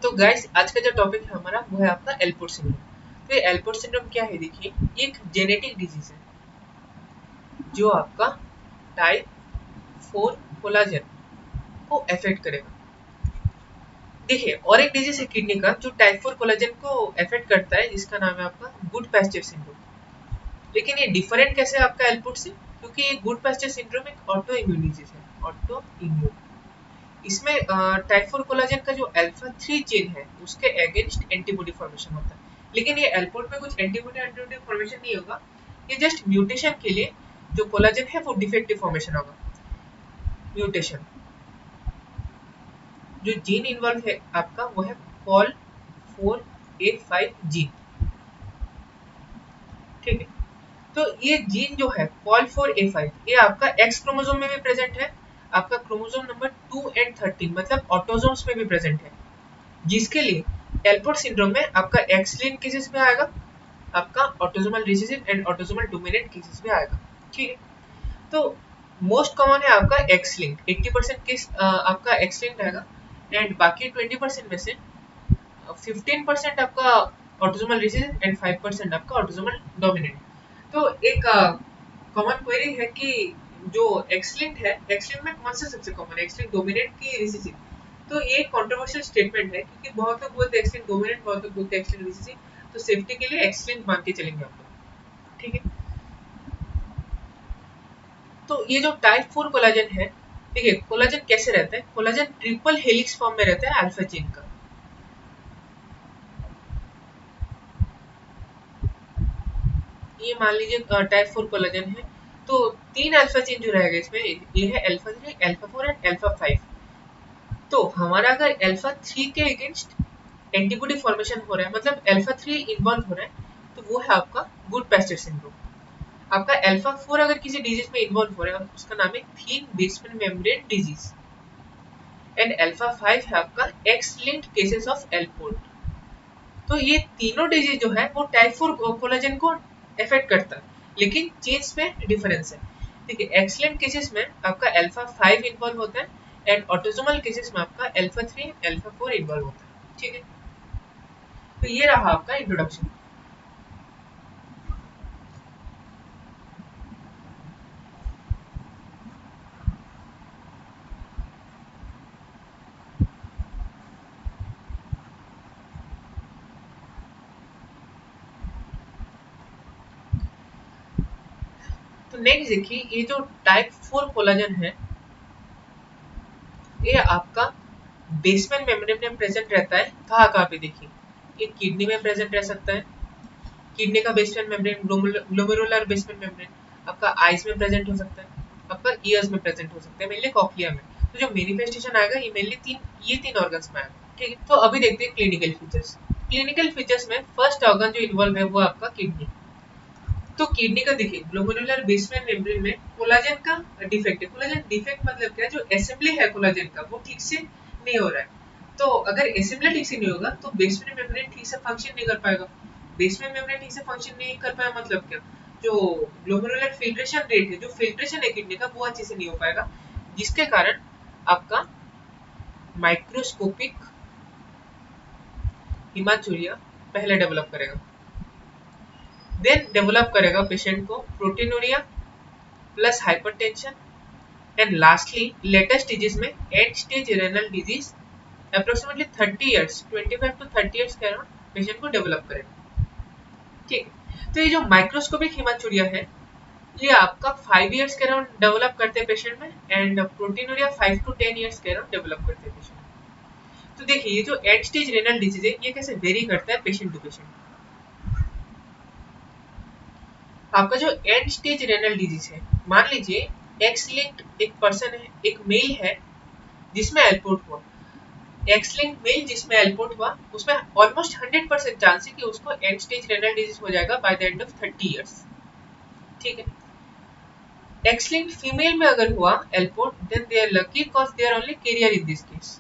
तो गाइस आज का जो टॉपिक है हमारा वो है आपका एल्पोर्ट सिंड्रोम। तो ये एल्पोर्ट सिंड्रोम क्या है, देखिए ये एक जेनेटिक डिजीज है जो आपका टाइप 4 कोलाजन को अफेक्ट करेगा। देखिए और एक डिजीज है किडनी का जो टाइप 4 कोलाजन को अफेक्ट करता है, जिसका नाम है आपका गुड पैस्चर सिंड्रोम। लेकिन ये डिफरेंट कैसे है आपका एल्पोर्ट से, क्योंकि ये गुड पैस्चर सिंड्रोम एक ऑटो इम्यून डिजीज है, ऑटो इम्यून। इसमें टाइप 4 कोलाजन का जो अल्फा 3 चेन है उसके अगेंस्ट एंटीबॉडी फॉर्मेशन होता है। लेकिन ये एल्पोर्ट में कुछ एंटीबॉडी फॉर्मेशन नहीं होगा, ये जस्ट म्यूटेशन के लिए जो कोलाजन है वो डिफेक्टिव फॉर्मेशन होगा। म्यूटेशन जो जीन इन्वॉल्व है आपका वो है कॉल 4A5 जीन, ठीक है। तो ये जीन जो है कॉल 4A5 ये आपका एक्स क्रोमोसोम में भी प्रेजेंट है, आपका क्रोमोसोम नंबर 2 एंड 13 मतलब ऑटोसोम्स में भी प्रेजेंट है, जिसके लिए एल्पोर्ट सिंड्रोम में आपका एक्स लिंक्ड केसेस में आएगा, आपका autosomal recessive and autosomal dominant cases में आएगा, ठीक है। तो मोस्ट कॉमन है आपका एक्स लिंक्ड, 80% केस आपका एक्स लिंक्ड आएगा एंड बाकी 20% में से 15% आपका ऑटोसोमल रिसेसिव एंड 5% आपका ऑटोसोमल डोमिनेंट। तो एक कॉमन क्वेरी है कि जो एक्स लिंक्ड है, एक्स लिंक्ड में कौन सा सबसे कॉमन है, एक्स लिंक्ड डोमिनेंट की रिसेसिव? तो ये कंट्रोवर्शियल स्टेटमेंट है क्योंकि बहुत लोग बोलते हैं एक्स लिंक्ड डोमिनेंट, बहुत लोग बोलते हैं एक्स लिंक्ड रिसेसिव। तो सेफ्टी के लिए एक्स लिंक्ड मान के चलेंगे हम लोग, ठीक है। तो ये जो टाइप 4 कोलाजन है, देखिए कोलाजन कैसे रहता है, कोलाजन ट्रिपल हेलिक्स फॉर्म में रहता है अल्फा चेन का। ये मान लीजिए टाइप 4 कोलाजन है, तो तीन अल्फा चेन जो रहेगा इसमें, ये है अल्फा 3, अल्फा 4 एंड अल्फा 5। तो हमारा अगर अल्फा 3 के अगेंस्ट एंटीबॉडी फॉर्मेशन हो रहा है, मतलब अल्फा 3 इन्वॉल्व हो रहा है, तो वो है आपका गुड पैस्चर सिंड्रोम। आपका अल्फा 4 अगर किसी डिजीज में इन्वॉल्व हो रहा है, उसका नाम है thin basement membrane disease. And alpha 5 है आपका X linked cases of Alport. तो ये तीनों डिजीज जो है वो टाइप 4 कोलाजन को अफेक्ट करता है, लेकिन चेन्स में डिफरेंस है। ठीक है, एक्सीलेंट केसेस में आपका अल्फा 5 इन्वॉल्व होता है एंड ऑटोसोमल केसेस में आपका अल्फा 3 अल्फा 4 इन्वॉल्व होता है, ठीक है। तो ये रहा आपका इंट्रोडक्शन। तो नेक्स्ट देखिए, ये जो टाइप 4 कोलाजन है ये आपका बेसमेंट मेम्ब्रेन में प्रेजेंट रहता है। कहाँ पे देखिए, ये किडनी में प्रेजेंट रह सकता है, किडनी का basement membrane, glomerular basement membrane आपका आईज में प्रेजेंट हो सकता है, आपका ईयर्स में प्रेजेंट हो सकता है, मेनली कॉक्लिया में। तो जो मैनिफेस्टेशन आएगा ये मेनली ये तीन ऑर्गन्स में आएगा, ठीक है। तो अभी देखते हैं क्लिनिकल फीचर्स। क्लिनिकल फीचर्स में फर्स्ट ऑर्गन जो इन्वॉल्व है वो आपका किडनी। तो किडनी का देखिए ग्लोमेरुलर बेसमेंट मेम्ब्रेन में कोलाजन का डिफेक्ट है। कोलाजन डिफेक्ट मतलब क्या है, जो असेंबली है कोलाजन का वो ठीक से नहीं हो रहा है। तो अगर असेंबली ठीक से नहीं होगा तो बेसमेंट मेम्ब्रेन ठीक से फंक्शन नहीं कर पाएगा। बेसमेंट मेम्ब्रेन ठीक से फंक्शन नहीं कर पाया मतलब क्या, जो ग्लोमेरुलर फिल्ट्रेशन रेट है, जो फिल्ट्रेशन है किडनी का वो अच्छे से नहीं हो पाएगा, जिसके कारण आपका माइक्रोस्कोपिक हिमाचुरिया पहले डेवलप करेगा, देन डेवलप करेगा पेशेंट को proteinuria plus hypertension and lastly latest stages में end stage renal disease approximately 30 years 25 to 30 years के अराउंड पेशेंट को डेवलप करेगा, ठीक है। तो ये जो माइक्रोस्कोपिक हिमाचुरिया है ये आपका 5 इयर्स के अराउंड डेवलप करते हैं पेशेंट में, एंड प्रोटीनूरिया 5 टू 10 इयर्स के अराउंड डेवलप करते हैं पेशेंट में। तो देखिए ये जो एंड स्टेज रेनल डिजीज है ये कैसे वेरी करता है पेशेंट टू पेशेंट। आपका जो एंड स्टेज रेनल डिजीज है, मान लीजिए एक्स लिंक्ड एक पर्सन है, एक मेल है जिसमें एल्पोर्ट हुआ, एक्स लिंक्ड मेल जिसमें एल्पोर्ट हुआ, उसमें ऑलमोस्ट 100% चांस है कि उसको एंड स्टेज रेनल डिजीज हो जाएगा by the end of 30 years, ठीक है। एक्स लिंक्ड फीमेल में अगर हुआ Alport, then they are lucky because they are only carrier in this case.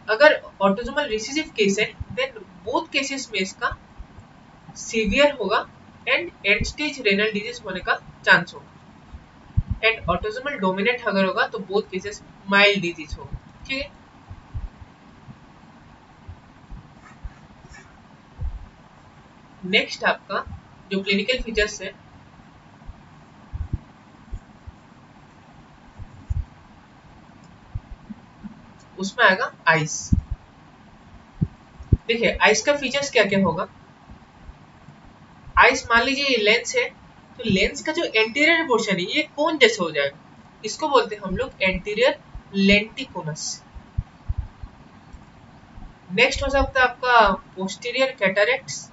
अगर ऑटोसोमल रिसेसिव केस है देन बोथ केसेस में इसका सीवियर होगा and end stage renal disease होने का चांस होगा, एंड ऑटोसोमल डोमिनेंट अगर होगा तो बोथ केसेस माइल्ड डिजीज होगा, ठीक है। नेक्स्ट आपका जो क्लिनिकल फीचर्स है, उसमें आएगा आइस। देखिए आइस का फीचर्स क्या क्या होगा। आइस मान लीजिए ये लेंस है, तो लेंस का जो एंटीरियर पोर्शन है ये कोन जैसे हो जाएगा, इसको बोलते हैं हम लोग एंटीरियर लेंटिकोनस। नेक्स्ट हो सकता है आपका पोस्टीरियर कैटरेक्ट्स,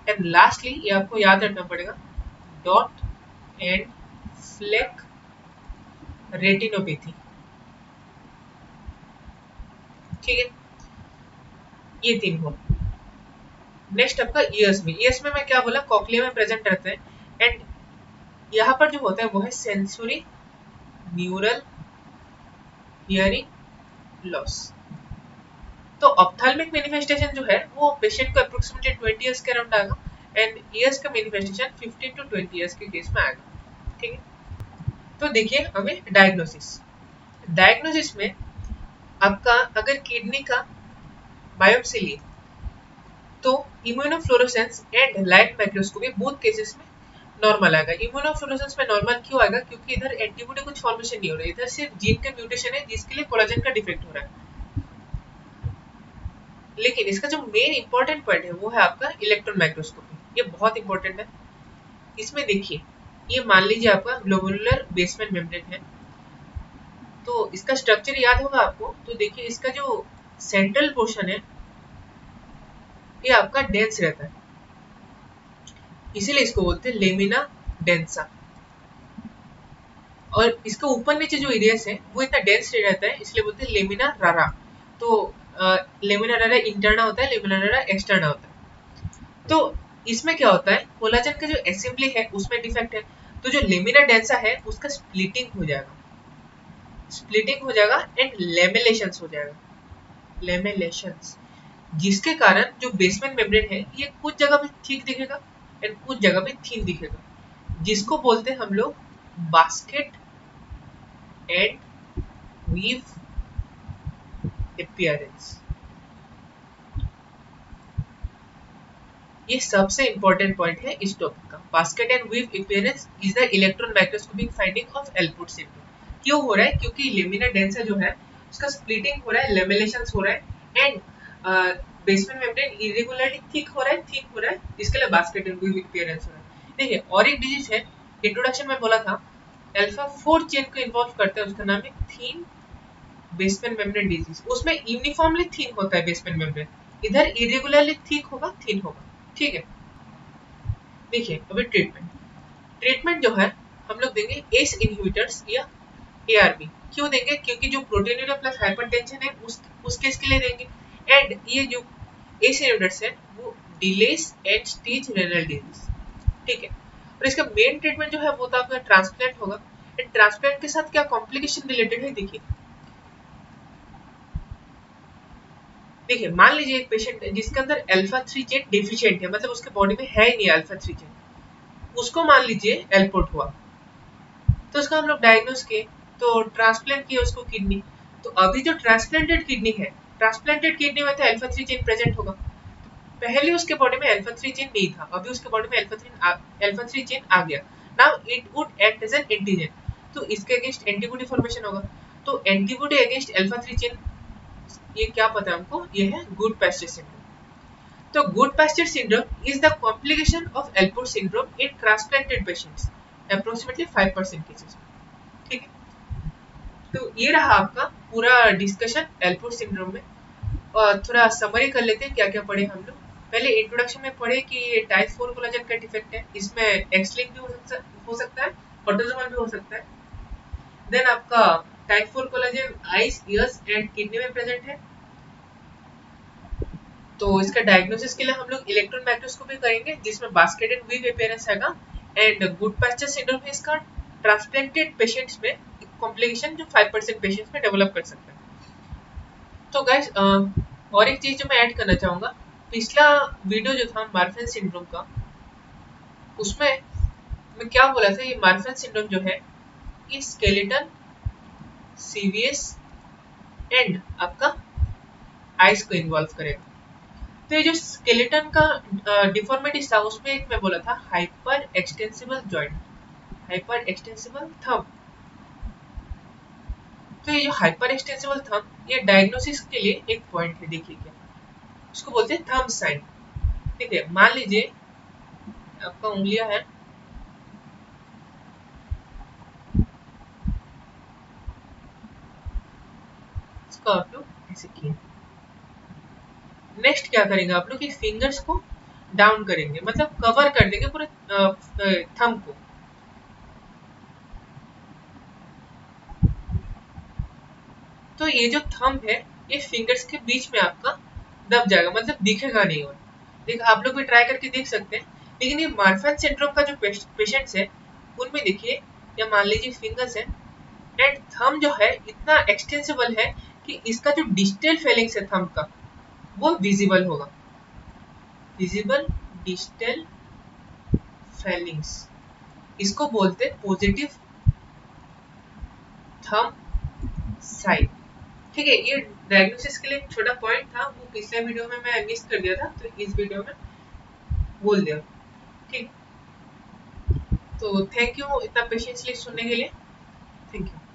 एंड लास्टली ये आपको याद रखना पड़ेगा डॉट एंड फ्लेक रेटिनोपैथी। ठीक है, ये तीन हो। नेक्स्ट आपका ईयर्स में मैं क्या बोला, कॉक्लिया में प्रेजेंट रहते हैं, एंड यहाँ पर जो होता है वो है सेंसरी न्यूरल हियरिंग लॉस। तो ऑप्थेल्मिक मैनिफेस्टेशन जो है वो पेशेंट को अप्रोक्सीमेटली 20 इयर्स के अराउंड आएगा, एंड ईयर्स का मैनिफेस्टेशन 15 to 20 इयर्स के केस में आएगा। ठीक है, तो देखिए हमें डायग्नोसिस में आपका अगर किडनी का बायोप्सी लिए तो immunofluorescence and light microscopy both cases में नॉर्मल आएगा। इम्यूनोफ्लोरोसेंस में नॉर्मल क्यों आएगा, क्योंकि इधर एंटीबॉडी कुछ फॉर्मेशन नहीं हो रहा है, इधर सिर्फ जीन का म्यूटेशन है जिसके लिए कोलाजन का डिफेक्ट हो रहा है। लेकिन इसका जो मेन इंपॉर्टेंट पॉइंट है वो है आपका इलेक्ट्रॉन माइक्रोस्कोपी, ये बहुत इंपॉर्टेंट है। इसमें देखिए ये मान लीजिए आपका ग्लोबुलर बेसमेंट मेम्ब्रेन है, तो इसका स्ट्रक्चर याद होगा आपको। तो देखिए इसका जो सेंट्रल पोर्शन है ये आपका डेंस रहता है, इसीलिए इसको बोलते हैं लेमिना डेंसा। और इसका ऊपर नीचे जो एरियास है वो इतना डेंस रहता है, इसलिए बोलते हैं लेमिना रारा। तो लेमिना रारा इंटरना होता है, लेमिना रारा एक्सटर्ना होता है। तो इसमें क्या होता है, कोलाजन का जो असेंबली है उसमें डिफेक्ट है, तो जो लेमिना डेंसा है उसका स्प्लिटिंग हो जाएगा एंड लेमिलेशंस हो जाएगा, लेमिलेशंस, जिसके कारण जो बेसमेंट मेम्ब्रेन है ये कुछ जगह पे ठीक दिखेगा एंड कुछ जगह पे थिन दिखेगा, जिसको बोलते हैं हम लोग बास्केट एंड वीव अपीयरेंस। ये सबसे इंपॉर्टेंट पॉइंट है इस टॉपिक का। Basket and weave appearance is the electron microscopic finding of Alport syndrome. क्यों हो रहा है, क्योंकि लेमिना डेंसा जो है उसका स्प्लिटिंग हो रहा है, लेमिलेशंस हो रहा है, and basement membrane irregularly thick हो रहा है, थिन हो रहा है, जिसके लिए बास्केट एंड वीव अपीयरेंस हो रहा है। देखिए और एक डिजीज है, इंट्रोडक्शन में बोला था अल्फा 4 चेन को इन्वॉल्व करता है, उसका नाम है थिन बेसमेंट मेम्ब्रेन डिजीज। उसमें यूनिफॉर्मली थिन होता है बेसमेंट मेम्ब्रेन, इधर इरेगुलरली थिक होगा, थिन होगा। ठीक है, देखिए अभी ट्रीटमेंट जो है हम लोग देंगे एस इनहिबिटर्स या एआरबी। क्यों देंगे, क्योंकि जो प्रोटीनूरिया प्लस हाइपरटेंशन है उस केस के लिए देंगे, एंड ये जो एस इनहिबिटर्स है वो delays and stage renal disease. ठीक है, और इसका मेन ट्रीटमेंट जो है वो तो आपका ट्रांसप्लांट होगा, एंड ट्रांसप्लांट के साथ क्या कॉम्प्लिकेशन रिलेटेड है देखिए मान लीजिए एक पेशेंट है जिसके अंदर अल्फा 3 चेन डेफिशिएंट है, मतलब उसके बॉडी में है ही नहीं अल्फा 3 चेन, उसको मान लीजिए एल्पोर्ट हुआ, तो उसका हम लोग डायग्नोस किए, तो ट्रांसप्लांट किया उसको किडनी। तो अभी जो ट्रांसप्लांटेड किडनी है, ट्रांसप्लांटेड किडनी में तो अल्फा 3 चेन प्रेजेंट होगा, पहले उसके बॉडी में अल्फा 3 चेन नहीं था, अभी उसके बॉडी में अल्फा 3 चेन आ गया। Now it would act as an antigen, तो इसके अगेंस्ट एंटीबॉडी फॉर्मेशन होगा। तो एंटीबॉडी अगेंस्ट अल्फा 3 चेन, ये क्या पता है हमको, ये है गुड पैस्चर सिंड्रोम। तो good pasture syndrome is the complication of Alport syndrome in transplanted patients approximately 5% cases में। ठीक है, तो ये रहा आपका पूरा डिस्कशन एल्पोर्ट सिंड्रोम में। और थोड़ा समरी कर लेते हैं क्या क्या पढ़े हम लोग। पहले इंट्रोडक्शन में पढ़े कि ये टाइप 4 कोलाजन का डिफेक्ट है, इसमें एक्स लिंक भी हो सकता है, ऑटोसोमल भी हो सकता है। देन आपका type 4 collagen eyes, years and kidney में प्रेजेंट है, तो इसका डायग्नोसिस के लिए हम लोग इलेक्ट्रॉन माइक्रोस्कोपी करेंगे जिसमें बास्केट एंड वीव अपीयरेंस आएगा, एंड गुड पैस्चर सिंड्रोम है इसका ट्रांसप्लांटेड पेशेंट्स में कॉम्प्लिकेशन जो 5% पेशेंट्स में डेवलप कर सकते हैं। तो गाइस और एक चीज जो मैं ऐड करना चाहूंगा, पिछला वीडियो जो था मार्फन सिंड्रोम का, उसमें मैं क्या बोला था, ये मार्फन सिंड्रोम जो है ये स्केलेटन, सीवीएस एंड आपका आइज को इन्वॉल्व करेगा। तो ये जो स्केलेटन का डिफॉर्मिटीज था उसमें एक मैं बोला था hyper extensible joint, hyper extensible thumb. तो ये जो हाइपर एक्सटेंसिबल थंब ये डायग्नोसिस के लिए एक पॉइंट है, देखिए क्या उसको बोलते हैं थंब साइन। ठीक है, मान लीजिए आपका उंगलियां है, इसको आप लोग ऐसे किए। नेक्स्ट क्या करेंगे आप लोग, फिंगर्स को डाउन करेंगे, मतलब कवर कर देंगे पूरे थंब को। तो ये जो थंब है ये फिंगर्स के बीच में आपका दब जाएगा, मतलब दिखेगा नहीं। और देख आप लोग भी ट्राई करके देख सकते हैं। लेकिन ये मार्फन सिंड्रोम का जो पेशेंट्स है उनमें देखिए, या मान लीजिए फिंगर्स है एंड थंब जो है इतना एक्सटेंसिबल है कि इसका जो डिजिटल फेलिंग्स है थंब का वो विजिबल होगा। विजिबल डिजिटल फेलिंग्स, इसको बोलते हैं पॉजिटिव थंब साइन। ठीक है, ये डायग्नोसिस के लिए एक छोटा पॉइंट था, वो पिछले वीडियो में मैं मिस कर दिया था, तो इस वीडियो में बोल दिया। ठीक, तो थैंक यू इतना पेशेंसली सुनने के लिए। Thank you.